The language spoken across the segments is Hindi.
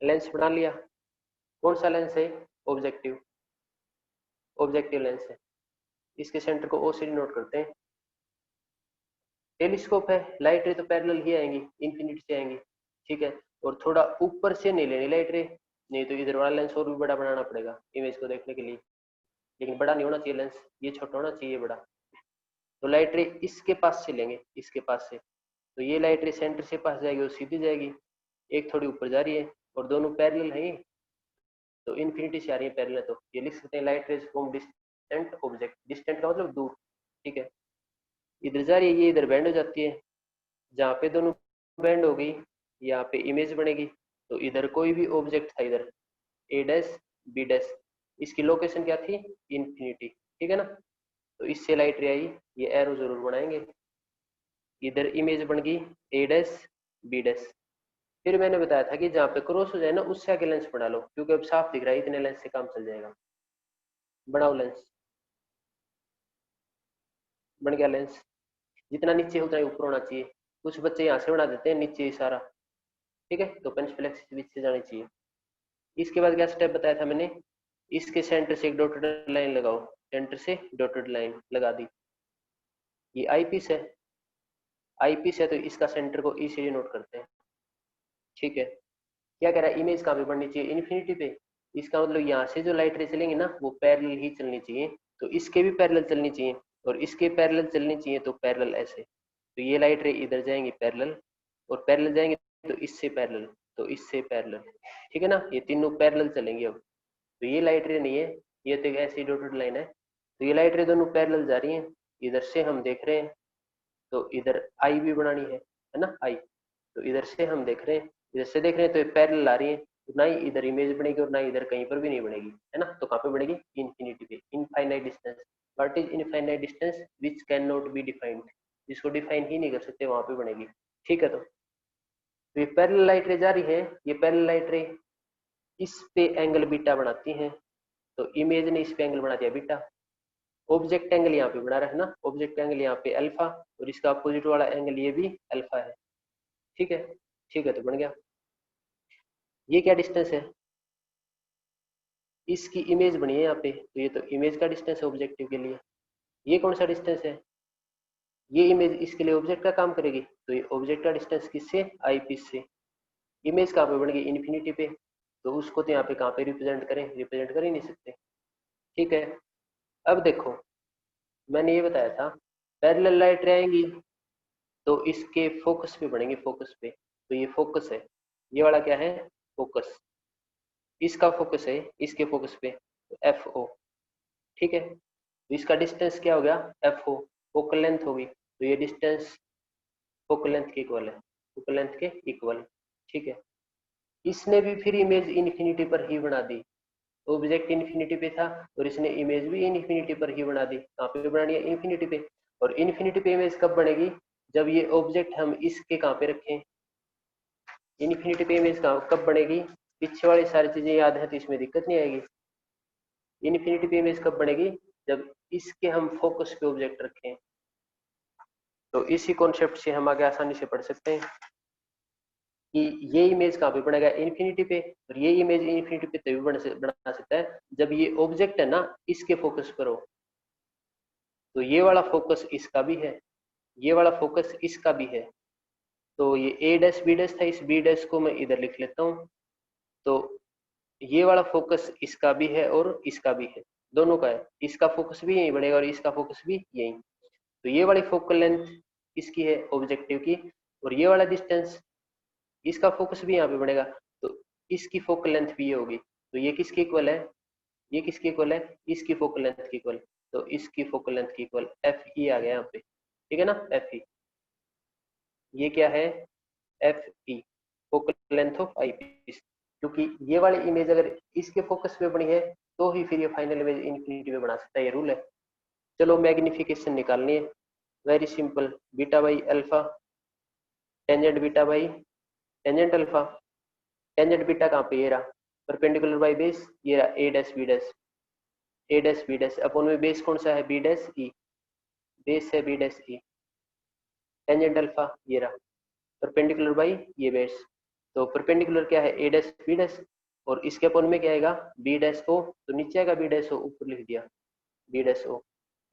लेंस बना लिया। कौन सा लेंस है? ऑब्जेक्टिव, ऑब्जेक्टिव लेंस है। इसके सेंटर को ओ से डिनोट करते हैं। टेलीस्कोप है, लाइट रे तो पैरेलल ही आएंगी, इन्फिनिटी से आएंगी, ठीक है। और थोड़ा ऊपर से नहीं लेनी लाइट रे, नहीं तो इधर वाला लेंस और भी बड़ा बनाना पड़ेगा इमेज को देखने के लिए, लेकिन बड़ा नहीं होना चाहिए लेंस, ये छोटा होना चाहिए बड़ा। तो लाइट रे इसके पास से लेंगे, इसके पास से, तो ये लाइट रे सेंटर से पास जाएगी और सीधी जाएगी, एक थोड़ी ऊपर जा रही है और दोनों पैरेलल है, तो इन्फिनिटी से आ रही है पैरेलल, तो ये लिख सकते हैं light rays from distant object, distant का मतलब दूर, ठीक है। इधर जा रही है, ये इधर बैंड हो जाती है, जहाँ पे दोनों बैंड हो गई यहाँ पे इमेज बनेगी। तो इधर कोई भी ऑब्जेक्ट था, इधर ए डैश बी डैश, इसकी लोकेशन क्या थी? इन्फिनिटी, ठीक है ना। तो इससे लाइट रे आई, ये एरो जरूर बनाएंगे। इधर इमेज बन गई ए डैश बी डैश। फिर मैंने बताया था कि जहाँ पे क्रॉस हो जाए ना उससे आगे लेंस बना लो, क्योंकि अब साफ दिख रहा है, इतने लेंस से काम चल जाएगा। बनाओ लेंस, बन गया लेंस। जितना नीचे उतना ही ऊपर होना चाहिए। कुछ बच्चे यहाँ से बना देते हैं नीचे सारा, ठीक है, तो पेंसिल एक्सिस बीच से जानी चाहिए। इसके बाद क्या स्टेप बताया था मैंने? इसके सेंटर से एक डॉटेड लाइन लगाओ, सेंटर से डॉटेड लाइन लगा दी। ये आई पीस है, आई पीस है, तो इसका सेंटर को ई से नोट करते हैं, ठीक है। क्या कह रहा है? इमेज कहाँ पे बढ़नी चाहिए? इन्फिनिटी पे। इसका मतलब यहाँ से जो लाइट रे चलेंगे ना वो पैरेलल ही चलनी चाहिए, तो इसके भी पैरेलल चलनी चाहिए, और इसके पैरेलल चलनी चाहिए, तो पैरेलल ऐसे। तो ये लाइट रे इधर जाएंगे पैरेलल, और पैरेलल जाएंगे तो इससे पैरेलल, तो इससे पैरेलल, ठीक है ना। ये तीनों पैरेलल चलेंगे अब। तो ये लाइट रे नहीं है, ये तो एक ऐसी डॉटेड लाइन है। तो ये लाइट रे दोनों पैरेलल जा रही हैं, इधर से हम देख रहे हैं, तो इधर आई भी बनानी है ना, आई। तो इधर से हम देख रहे हैं, इधर से देख रहे हैं, तो ये पैरेलल आ रही है, तो ना ही इधर इमेज बनेगी और ना इधर कहीं पर भी नहीं बनेगी, है ना। तो कहाँ पे बनेगी? इन्फिनिटी पे। Infinite distance, what is infinite distance which can not be defined, जिसको डिफाइन ही नहीं कर सकते वहां पे बनेगी, ठीक है। तो ये पैरेलल लाइट रे जा रही है, ये पैरेलल लाइट रे इस पे एंगल बीटा बनाती हैं, तो इमेज ने इस पे एंगल बना दिया बीटा। ऑब्जेक्ट एंगल यहाँ पे बना रहा है ना, ऑब्जेक्ट एंगल यहाँ पे अल्फा, और इसका अपोजिट वाला एंगल ये भी अल्फा है, ठीक है। ठीक है, तो बन गया। ये क्या डिस्टेंस है? इसकी इमेज बनी है यहाँ पे, तो ये तो इमेज का डिस्टेंस है ऑब्जेक्टिव के लिए। ये कौन सा डिस्टेंस है? ये इमेज इसके लिए ऑब्जेक्ट का काम करेगी, तो ये ऑब्जेक्ट का डिस्टेंस किससे? आई पीस से। इमेज कहाँ पे बनेगी? इन्फिनिटी पे, तो उसको तो यहाँ पे कहाँ पे रिप्रेजेंट करें? रिप्रेजेंट कर ही नहीं सकते, ठीक है। अब देखो, मैंने ये बताया था पैरेलल लाइट आएंगी तो इसके फोकस पे बढ़ेंगे, फोकस पे, तो ये फोकस है, ये वाला क्या है? फोकस। इसका फोकस है इसके फोकस पे, तो एफ ओ, ठीक है। तो इसका डिस्टेंस क्या हो गया? एफ ओ, फोकल लेंथ होगी, तो ये डिस्टेंस फोकल लेंथ के इक्वल है, फोकल लेंथ के इक्वल, ठीक है। इसने भी फिर इमेज इन्फिनिटी पर ही बना दी, ऑब्जेक्ट इन्फिनिटी पे था और इसने इमेज भी इन्फिनिटी पर ही बना दी। कहाँ पे बनानी है? इन्फिनिटी पे। और इन्फिनिटी पे इमेज कब बनेगी? जब ये ऑब्जेक्ट हम इसके कहाँ पे रखें? इन्फिनिटी पे इमेज कब बनेगी? पीछे वाली सारी चीजें याद है तो इसमें दिक्कत नहीं आएगी। इन्फिनिटी पे इमेज कब बनेगी? जब इसके हम फोकस पे ऑब्जेक्ट रखें। तो इसी कॉन्सेप्ट से हम आगे आसानी से पढ़ सकते हैं कि ये इमेज कहाँ पे बनेगा? इन्फिनिटी पे। और ये इमेज इन्फिनिटी पे तभी बना सकता है जब ये ऑब्जेक्ट है ना इसके फोकस पर हो। तो ये वाला फोकस इसका भी है, ये वाला फोकस इसका भी है, तो ये ए डैश बी डैश था, इस बी डैश को मैं इधर लिख लेता हूँ। तो ये वाला फोकस इसका भी है और इसका भी है, दोनों का है। इसका फोकस भी यहीं बढ़ेगा और इसका फोकस भी यहीं। तो ये वाली फोकल लेंथ इसकी है ऑब्जेक्टिव की, और ये वाला डिस्टेंस इसका फोकस भी यहाँ पे बढ़ेगा, तो इसकी फोकल लेंथ भी ये होगी। तो ये किसके इक्वल है? ये किसके इक्वल है? इसकी फोकल लेंथ की इक्वल। तो इसकी फोकल लेंथ की इक्वल एफ ई आ गया यहाँ पे, ठीक है ना, एफ ई। ये क्या है? F E, focal length of eyepiece. क्योंकि ये वाली इमेज अगर इसके फोकस पे बनी है तो ही फिर ये फाइनल इमेज इन्फिनिटी पे बना सकता है, ये रूल है। चलो मैग्निफिकेशन निकालनी है, very simple, beta by alpha, tangent beta by tangent alpha. Tangent beta कहाँ पे? ये रहा, परपेंडिकुलर बाई बेस, ये रहा A dash B dash, A dash B dash अपन में बेस कौन सा है? बी डैश ई, बेस है B dash E. Tangent alpha ये रहा, परपेंडिकुलर बाई ये बेस, तो परपेंडिकुलर क्या है ए डैश बी डैश, और इसके अपन में क्या आएगा बी डैश ओ, तो नीचे आएगा बी डैश ओ, ऊपर लिख दिया बी डैश ओ,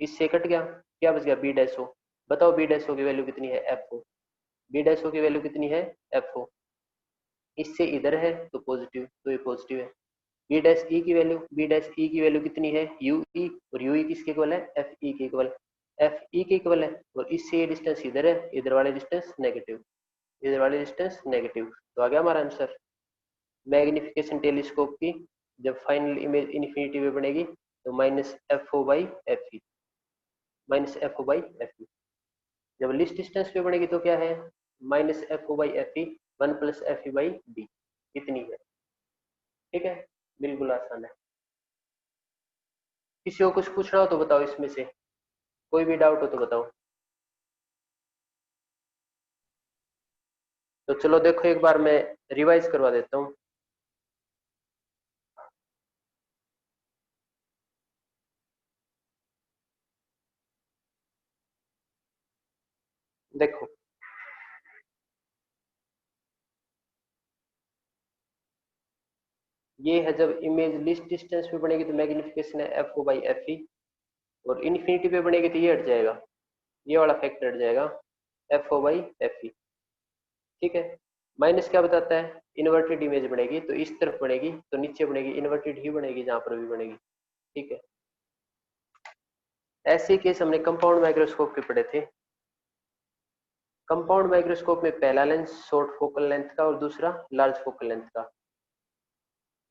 इससे कट गया, क्या बच गया बी डैश ओ। बताओ बी डैश ओ की वैल्यू कितनी है F O, B dash O की वैल्यू कितनी है एफ ओ, इससे इधर है तो पॉजिटिव, तो ये पॉजिटिव है। बी डैश ई की वैल्यू, बी डैश ई की वैल्यू कितनी है यू ई, और यू ई किसके इक्वल है एफ ई के इक्वल, एफ ई के इक्वल है, और इससे ये डिस्टेंस इधर है, इधर वाले डिस्टेंस नेगेटिव, इधर वाले डिस्टेंस नेगेटिव। तो आ गया हमारा आंसर। मैग्निफिकेशन टेलीस्कोप की जब फाइनल इमेज इन्फिनिटी में बनेगी तो minus F O by F E, minus F O by F E. जब लिस्ट डिस्टेंस पे बनेगी तो क्या है minus F O by F E, one plus F E by D, इतनी है। ठीक है, बिल्कुल आसान है। किसी को कुछ पूछना हो तो बताओ, इसमें से कोई भी डाउट हो तो बताओ। तो चलो देखो एक बार मैं रिवाइज करवा देता हूँ। देखो ये है जब इमेज लिस्ट डिस्टेंस पे बनेगी तो मैग्निफिकेशन है F O by F E, और इन्फिनिटी पे बनेगी तो ये हट जाएगा, ये वाला फैक्टर हट जाएगा F O by F E. ठीक है, माइनस क्या बताता है इन्वर्टेड इमेज बनेगी तो इस तरफ बनेगी, तो नीचे बनेगी इन्वर्टेड ही बनेगी जहां पर भी बनेगी। ठीक है, ऐसे केस हमने कंपाउंड माइक्रोस्कोप के पढ़े थे। कंपाउंड माइक्रोस्कोप में पहला लेंस शॉर्ट फोकल लेंथ का और दूसरा लार्ज फोकल लेंथ का,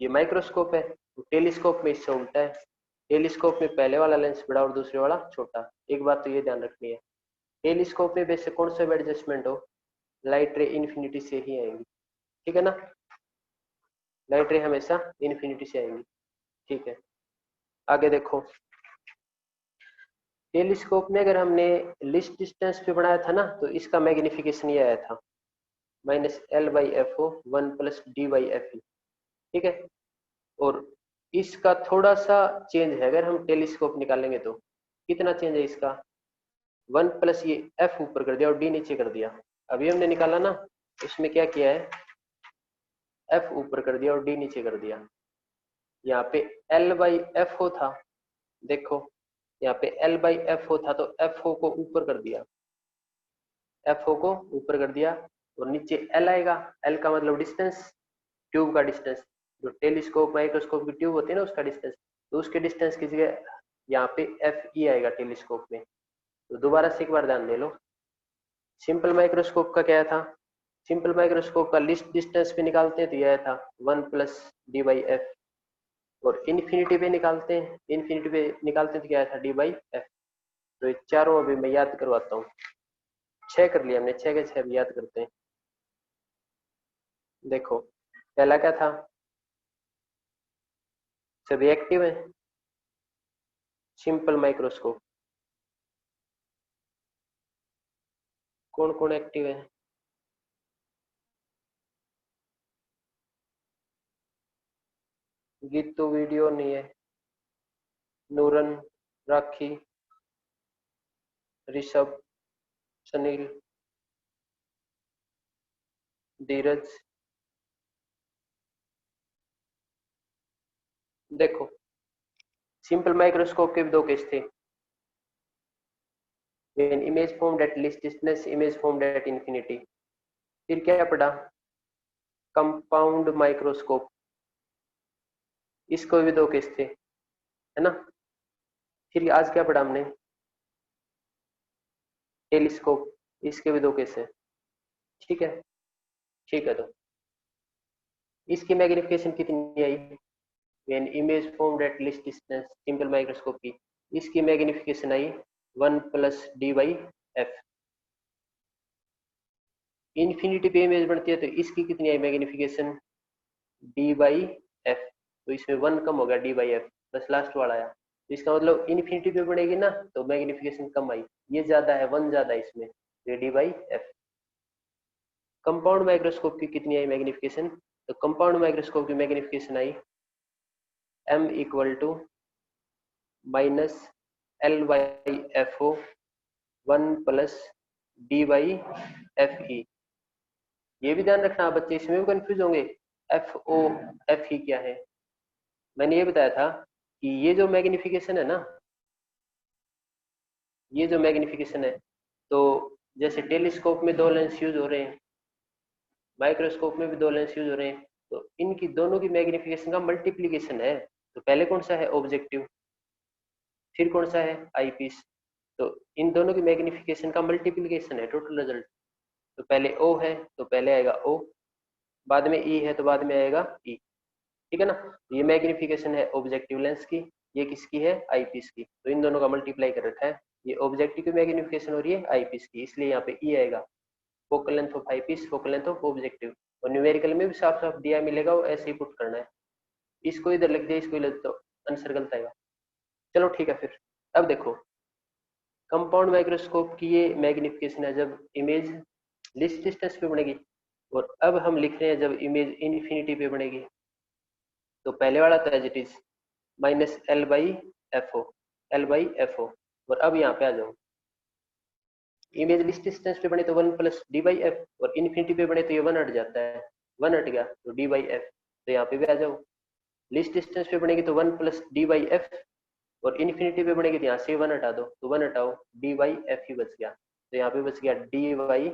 ये माइक्रोस्कोप है। तो टेलीस्कोप में इससे उल्टा है, टेलीस्कोप में पहले वाला लेंस बड़ा और दूसरे वाला छोटा। एक बात तो ये ध्यान रखनी है, टेलीस्कोप में वैसे कौन सा भी एडजस्टमेंट हो लाइट रे इन्फिनिटी से ही आएंगी। ठीक है ना, लाइट रे हमेशा इन्फिनिटी से आएंगी। ठीक है, आगे देखो टेलीस्कोप में अगर हमने लिस्ट डिस्टेंस पे बनाया था ना तो इसका मैग्निफिकेशन ये आया था minus L by F O one plus D by F E. ठीक है, और इसका थोड़ा सा चेंज है, अगर हम टेलीस्कोप निकालेंगे तो कितना चेंज है इसका, वन प्लस ये एफ ऊपर कर दिया और डी नीचे कर दिया। अभी हमने निकाला ना, इसमें क्या किया है एफ ऊपर कर दिया और डी नीचे कर दिया। यहाँ पे एल बाई एफ ओ था, देखो यहाँ पे एल बाई एफ ओ था तो एफ ओ को ऊपर कर दिया, एफ ओ को ऊपर कर दिया, और नीचे एल आएगा, एल का मतलब डिस्टेंस, ट्यूब का डिस्टेंस, जो टेलीस्कोप माइक्रोस्कोप की ट्यूब होती है ना उसका डिस्टेंस, तो उसके डिस्टेंस की जगह यहाँ पे एफ ई आएगा टेलीस्कोप में। तो दोबारा से एक बार ध्यान दे लो, सिंपल माइक्रोस्कोप का क्या था, सिंपल माइक्रोस्कोप का लिस्ट डिस्टेंस पे निकालते हैं तो यह था one plus D by F, और इन्फिनिटी पे निकालते हैं, इन्फिनिटी पे निकालते हैं तो क्या था डी बाई एफ। तो ये चारों अभी मैं याद करवाता हूँ, छह कर लिया हमने, छह के छह भी याद करते हैं। देखो पहला क्या था, सभी एक्टिव है, सिंपल माइक्रोस्कोप कौन कौन एक्टिव है, गीतू वीडियो नहीं है, नूरन, राखी, ऋषभ, सुनील, धीरज। देखो सिंपल माइक्रोस्कोप के भी दो केस थे, when image formed at least distance, image formed at infinity। फिर क्या पढ़ा कंपाउंड माइक्रोस्कोप, इसको भी दो केस थे है ना। फिर आज क्या पढ़ा हमने टेलीस्कोप, इसके भी दो केस है। ठीक है, ठीक है, तो इसकी मैग्निफिकेशन कितनी आई when image formed at least distance simple microscope की, इसकी magnification I one plus D by F. Infinity पे इमेज बनती है तो इसकी कितनी आई मैग्निफिकेशन डी बाई एफ, तो इसमें वन कम हो गया डी बाई एफ, बस लास्ट वाला आया। तो इसका मतलब इन्फिनिटी पे बढ़ेगी ना तो मैग्निफिकेशन कम आई, ये ज्यादा है वन ज्यादा है इसमें, तो D by F. Compound microscope की कितनी आई मैग्निफिकेशन, तो कंपाउंड माइक्रोस्कोप की मैग्निफिकेशन आई m equal to minus L by F O one plus D by F E. ये भी ध्यान रखना बच्चे, इसमें भी कंफ्यूज होंगे, एफ ओ एफ ही क्या है। मैंने ये बताया था कि ये जो मैग्निफिकेशन है ना, ये जो मैग्निफिकेशन है, तो जैसे टेलीस्कोप में दो लेंस यूज हो रहे हैं, माइक्रोस्कोप में भी दो लेंस यूज हो रहे हैं, तो इनकी दोनों की मैग्निफिकेशन का मल्टीप्लीकेशन है। तो पहले कौन सा है, ऑब्जेक्टिव, फिर कौन सा है, आईपीस। तो इन दोनों की मैग्निफिकेशन का मल्टीप्लीकेशन है टोटल रिजल्ट। तो पहले ओ है तो पहले आएगा ओ, बाद में ई है तो बाद में आएगा ई, ठीक है ना। ये मैग्निफिकेशन है ऑब्जेक्टिव लेंस की, ये किसकी है, आईपीस की। तो इन दोनों का मल्टीप्लाई कर रखा है, ये ऑब्जेक्टिव की मैग्निफिकेशन हो रही है आईपीस की, इसलिए यहाँ पे ई आएगा, focal length of eyepiece, focal length of objective. और न्यूमेरिकल में भी साफ साफ दिया मिलेगा, वो ऐसे ही पुट करना है। इसको इधर लिख दिया, इसको इधर, तो आंसर गलत आएगा। चलो ठीक है फिर। अब देखो कंपाउंड माइक्रोस्कोप की ये मैग्निफिकेशन है जब इमेज लिस्ट डिस्टेंस पे बनेगी, और अब हम लिख रहे हैं जब इमेज इन्फिनिटी पे बनेगी। तो पहले वाला तो as it is minus L by F O, L by F O. और अब यहाँ पे आ जाओ, इमेज लिस्ट डिस्टेंस पे बने तो one plus D by F, और इन्फिनिटी पे बने तो ये वन हट जाता है, वन हट गया तो डी बाई एफ। तो यहाँ पे भी आ जाओ, लिस्ट डिस्टेंस पे बनेगी तो one plus D by F, और इन्फिनिटी पे बनेगी तो यहाँ से वन हटा दो, तो वन हटाओ, डी बाई एफ ही बच गया। तो यहाँ पे बच गया डी बाई,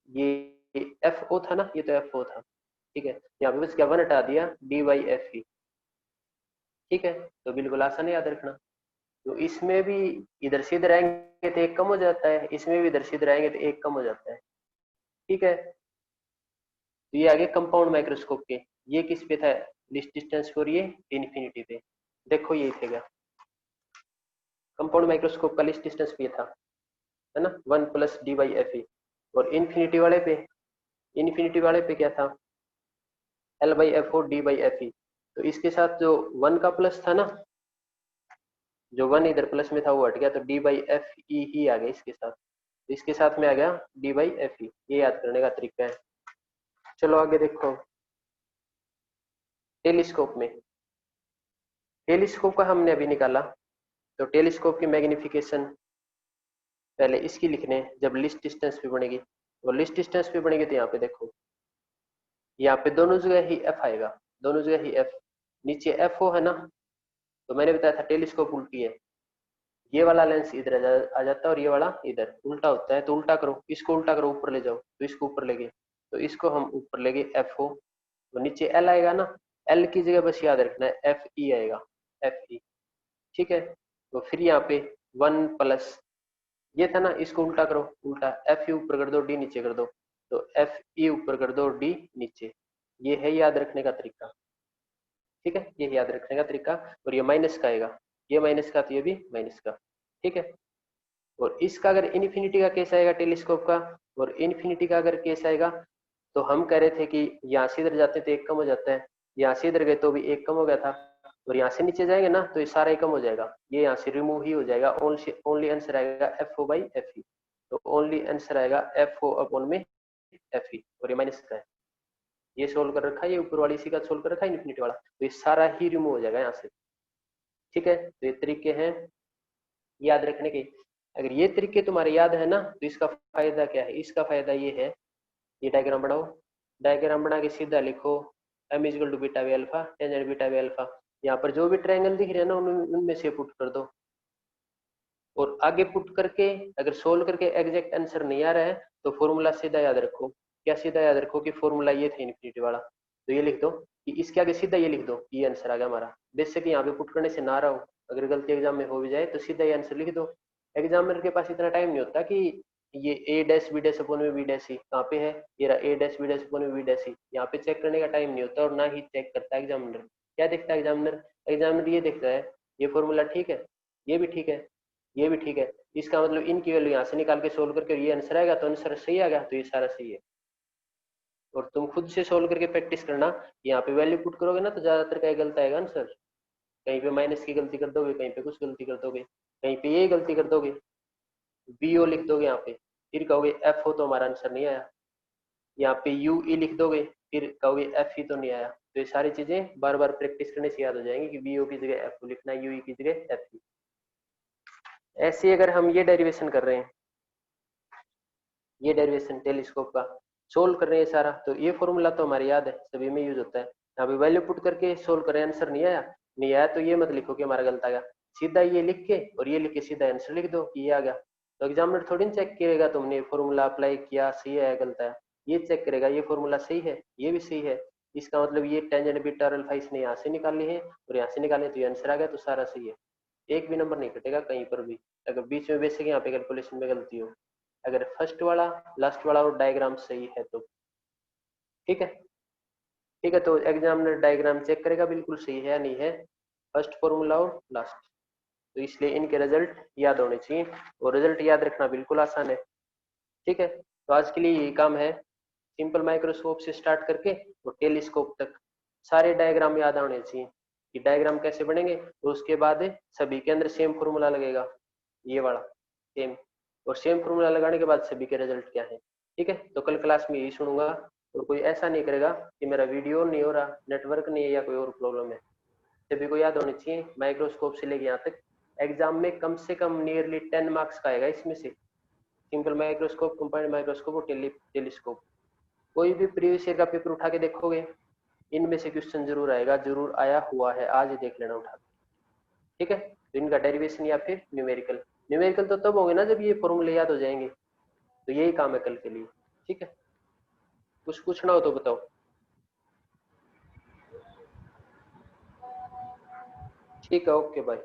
ये एफ ओ था ना, ये तो एफ ओ था, ठीक है, यहाँ पे बच गया वन हटा दिया, डी बाई एफ ही, ठीक है। तो बिल्कुल आसान है याद रखना। तो इसमें भी इधर से इधर आएंगे तो एक कम हो जाता है, इसमें भी इधर से इधर आएंगे तो एक कम हो जाता है, ठीक है। तो ये आगे कंपाउंड माइक्रोस्कोप के, ये किस पे था, लिस्ट डिस्टेंस और ये इन्फिनिटी पे। देखो ये थे क्या, कंपाउंड माइक्रोस्कोप का लिस्ट डिस्टेंस पे था, है ना, one plus D by F E. और इन्फिनिटी वाले पे क्या था, L by F O D by F E. तो इसके साथ जो वन का प्लस था ना, जो वन इधर प्लस में था वो हट गया, तो डी बाई एफ ई ही आ गया इसके साथ, तो इसके साथ में आ गया डी बाई एफ ई। ये याद करने का तरीका है। चलो आगे देखो, टेलीस्कोप में, टेलीस्कोप का हमने अभी निकाला। तो टेलीस्कोप की मैग्निफिकेशन पहले इसकी लिखने जब लिस्ट डिस्टेंस पे बनेगी, और लिस्ट डिस्टेंस पे बनेगी तो यहाँ पे देखो, यहाँ पे दोनों जगह ही एफ आएगा, दोनों जगह ही एफ, नीचे एफ ओ है ना। तो मैंने बताया था टेलीस्कोप उल्टी है, ये वाला लेंस इधर आ जाता है और ये वाला इधर उल्टा होता है। तो उल्टा करो, इसको उल्टा करो, ऊपर ले जाओ, तो इसको ऊपर ले गए, तो इसको हम ऊपर ले गए एफ ओ, तो नीचे एल आएगा ना, एल की जगह बस याद रखना है एफ ई आएगा, एफ ई, ठीक है। तो फिर यहाँ पे वन प्लस, ये था ना, इसको उल्टा करो, उल्टा एफ ई ऊपर कर दो, डी नीचे कर दो, तो एफ ई ऊपर कर दो, डी नीचे। ये है याद रखने का तरीका, ठीक है, ये याद रखने का तरीका। और ये माइनस का आएगा, ये माइनस का तो ये भी माइनस का, ठीक है। और इसका अगर इन्फिनिटी का केस आएगा टेलीस्कोप का, और इन्फिनिटी का अगर केस आएगा, तो हम कह रहे थे कि यहाँ से इधर जाते तो एक कम हो जाता है, यहाँ से इधर गए तो भी एक कम हो गया था, और यहाँ से नीचे जाएंगे ना तो ये सारा ही कम हो जाएगा, ये यहाँ से रिमूव ही हो जाएगा। ओनली आंसर आएगा F O by F E. तो ओनली आंसर आएगा एफ ओ अपॉन में एफ ई, और ये माइनस का है, ये सोल्व कर रखा है, ये ऊपर वाली इसी का सोल्व कर रखा है इन्फिनिटी वाला, तो ये सारा ही रिमूव हो जाएगा यहाँ से, ठीक है। तो ये तरीके हैं याद रखने के। अगर ये तरीके तुम्हारे याद है ना, तो इसका फायदा क्या है, इसका फायदा ये है, ये डायग्राम बनाओ, डायग्राम बना के सीधा लिखो M is equal to beta V alpha, tangent beta V alpha. यहाँ पर जो भी ट्रायंगल दिख रहे हैं ना, उनमें से पुट कर दो, और आगे पुट करके अगर सोल्व करके एग्जैक्ट आंसर नहीं आ रहा है, तो फॉर्मूला सीधा याद रखो। क्या सीधा याद रखो कि फॉर्मूला ये था इन्फिनिटी वाला, तो ये लिख दो कि इसके आगे सीधा ये लिख दो, ये आंसर आ गया हमारा। बेशक यहाँ पे पुट करने से ना रहा हो, अगर गलती एग्जाम में हो भी जाए तो सीधा ये आंसर लिख दो। एग्जामिनर के पास इतना टाइम नहीं होता कि ये ए डैश बी डैश अपॉन में बी डैश सी कहाँ पे है, ये रहा A dash B dash upon में बी डैश सी, यहाँ पे चेक करने का टाइम नहीं होता, और ना ही चेक करता है एग्जामिनर। क्या देखता है एग्जामिनर, एग्जामिनर ये देखता है ये फॉर्मूला ठीक है, ये भी ठीक है, ये भी ठीक है, इसका मतलब इनकी वैल्यू यहाँ से निकाल के सोल्व करके ये आंसर आएगा, तो आंसर सही आ गया, तो ये सारा सही है। और तुम खुद से सोल्व करके प्रैक्टिस करना, यहाँ पे वैल्यू पुट करोगे ना तो ज्यादातर क्या गलत आएगा आंसर, कहीं पे माइनस की गलती कर दोगे, कहीं पे कुछ गलती कर दोगे, कहीं पे यही गलती कर दोगे, बी ओ लिख दोगे यहाँ पे, फिर कहोगे एफ हो तो हमारा आंसर नहीं आया, यहाँ पे यू ई लिख दोगे, फिर कहोगे एफ ही तो नहीं आया। तो ये सारी चीजें बार बार प्रैक्टिस करने से याद हो जाएंगी कि बी ओ की जगह एफ लिखना है, यू ई की जगह एफ। ऐसे अगर हम ये डेरिवेशन कर रहे हैं, ये डेरिवेशन टेलीस्कोप का, सोल्व कर रहे हैं सारा, तो ये फॉर्मूला तो हमारे याद है, सभी में यूज होता है। यहाँ पे वैल्यू पुट करके सोल्व करें, आंसर नहीं आया, नहीं आया तो ये मत लिखो कि हमारा गलत आ गया, सीधा ये लिख के और ये लिख के सीधा आंसर लिख दो कि ये आ गया। तो एग्जामिनर थोड़ी ना चेक करेगा तुमने फॉर्मूला अप्लाई किया सही है गलत है, ये चेक करेगा ये फॉर्मूला सही है, ये भी सही है, इसका मतलब ये टेंजेंट बीटा और अल्फा इसने यहाँ से निकाले हैं और यहाँ से निकाले तो ये आंसर आ गया, तो सारा सही है। एक भी नंबर नहीं कटेगा कहीं पर भी, अगर बीच में बेसिक यहाँ पे कैलकुलेशन में गलती हो, अगर फर्स्ट वाला लास्ट वाला और डायग्राम सही है तो। ठीक है, ठीक है, तो एग्जामिनर डायग्राम चेक करेगा बिल्कुल सही है या नहीं है, फर्स्ट फॉर्मूला और लास्ट, तो इसलिए इनके रिजल्ट याद होने चाहिए, और रिजल्ट याद रखना बिल्कुल आसान है। ठीक है, तो आज के लिए यही काम है, सिंपल माइक्रोस्कोप से स्टार्ट करके और टेलीस्कोप तक सारे डायग्राम याद होने चाहिए कि डायग्राम कैसे बनेंगे, और उसके बाद सभी के अंदर सेम फॉर्मूला लगेगा, ये वाला सेम, और सेम फॉर्मूला लगाने के बाद सभी के रिजल्ट क्या है। ठीक है, तो कल क्लास में यही सुनूंगा, और कोई ऐसा नहीं करेगा कि मेरा वीडियो नहीं हो रहा, नेटवर्क नहीं है या कोई और प्रॉब्लम है। सभी को याद होनी चाहिए, माइक्रोस्कोप से लेके यहाँ तक एग्जाम में कम से कम नियरली 10 मार्क्स का आएगा इसमें से, सिंपल माइक्रोस्कोप, कंपाउंड माइक्रोस्कोप और टेलीस्कोप। कोई भी प्रीवियस ईयर का पेपर उठा के देखोगे, इनमें से क्वेश्चन जरूर आएगा, जरूर आया हुआ है, आज ही देख लेना उठा के। ठीक है, तो इनका डेरिवेशन या फिर न्यूमेरिकल, न्यूमेरिकल तो तब होंगे ना जब ये फॉर्मूले याद हो जाएंगे, तो यही काम है कल के लिए। ठीक है, कुछ पूछना हो तो बताओ। ठीक है, ओके बाय।